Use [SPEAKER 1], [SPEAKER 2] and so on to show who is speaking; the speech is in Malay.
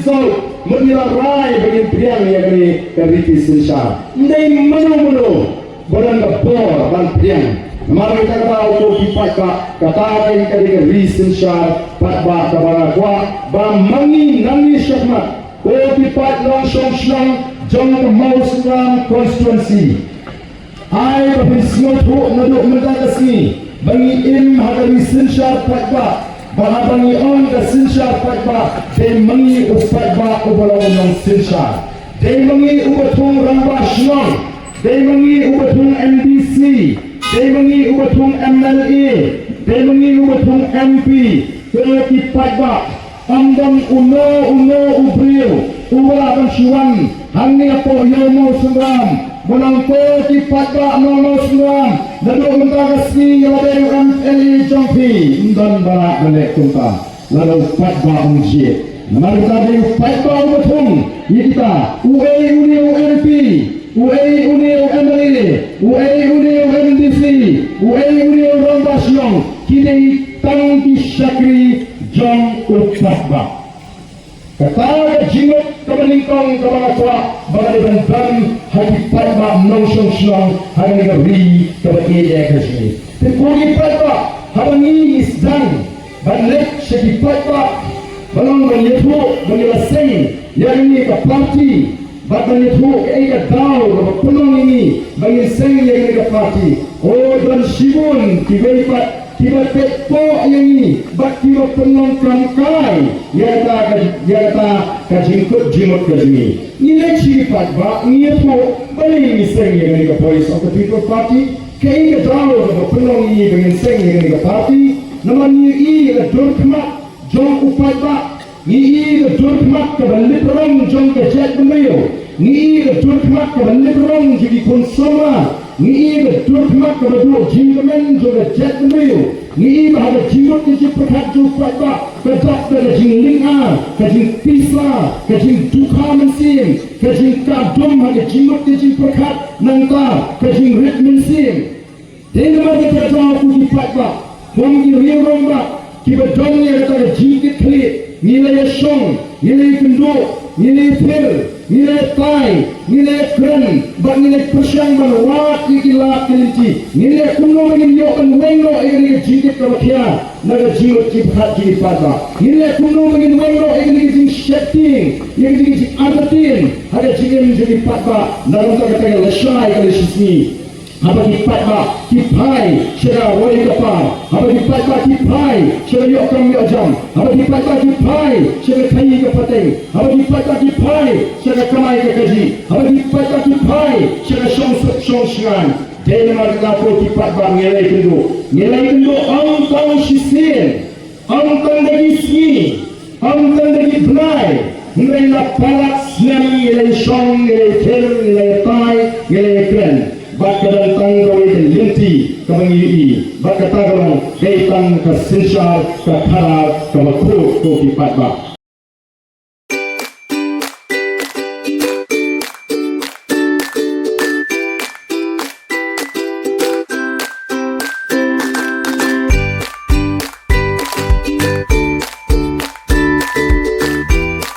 [SPEAKER 1] result menilai bagi pilihan yang dari Sinsha. Ini Mano barang kapor dan pilihan. Mari kita tahu untuk dipakai kata yang dari Sinsha Paidbah kepada kuat bamangi nani syakmat. Oh dipakai langsung Shnong Jong Hamawsynram constituency. I berhismat naduk mendakasni bagi im hadari Sinsha Paidbah. Bahabangi on ke Sinsha Paidbah, they mengi Paidbah ubalong Sinsha. They mengi ubatung Rangbah Shnong. They mengi ubatung MDC. They mengi ubatung MLA. They mengi ubatung MP. Kelaki Paidbah. Amdan uno ubril. Uwa bansyuan. Hani apo Hamawsynram. Menangko di Paidbah Hamawsynram. Lalu mentakasi lalu MLA Jong dan barak menek tumpah. Lalu Paidbah Jied. Mari tadi Paidbah betul. Kita UNP, MLA, MDC, Rangbah Shnong. Kini tangki syakri Jong Paidbah. Kata jimut kemeningkong kepada kuat bagi bantuan hati Paidbah Hamawsynram Shnong hari negeri kepada kasih. Tepuri Paidbah hari ini sedang balik segi Paidbah belum menyebut menyelesai yang ini ke parti bahkan menyebut ke daun peluang ini menyelesai yang ini ke parti. Oh dan sibun tiba pepo yang ini bak tiba penuh kamkai ya kata kajingkut jimut kajini nilai ciri Paidbah nyepo balik miseng yang ini ke polis atau people party kaya daun penuh ini dengan seng yang ini ke parti namanya ini ke durkmat Jong Paidbah ni ke durkmat ke balik orang Jong ke Jied Bniah ni ke durkmat ke balik orang jadi konsumer ni ke durkmat ke balik jinggamen juga Jied Bniah ni bahada jinggot ke perkat Jong Paidbah ke dokter ke jing linga ke jing pisa ke jing duka mensim ke jing kadum hada jinggot ke jing perkat nangka ke jing rit mensim dan mari kita tahu di Paidbah mungkin Rangbah kita dongnya kata jingkit klik nilai Shnong nilai kenduk nilai pil nilai tai nilai keren bak nilai persyang berwat ikilah kelinci nilai kuno ingin yokan wengno ingin jingkit kelakian naga jiwat ciphat di Paidbah nilai kuno ingin wengno ingin jing setting ingin jing Ardent ada jingin jadi Paidbah dalam kata lesai kali sisni apa di Paidbah kipai syara woi kapal apa di Paidbah kipai syara yokam yojam apa di Paidbah kipai syara kai ke pateng apa di Paidbah kipai syara kamai ke kaji apa di Paidbah kipai syara song syan dan marga di Paidbah nilai kendu angkang sisin angkang dari sini angkang dari Bniah nilai lapalak senami nilai Jong nilai pil nilai tai nilai keren baka dan tanggawi dan linti kemengi baka tanggawan kaitan ke Sinsha ke Kara ke Makhluk ke Paidbah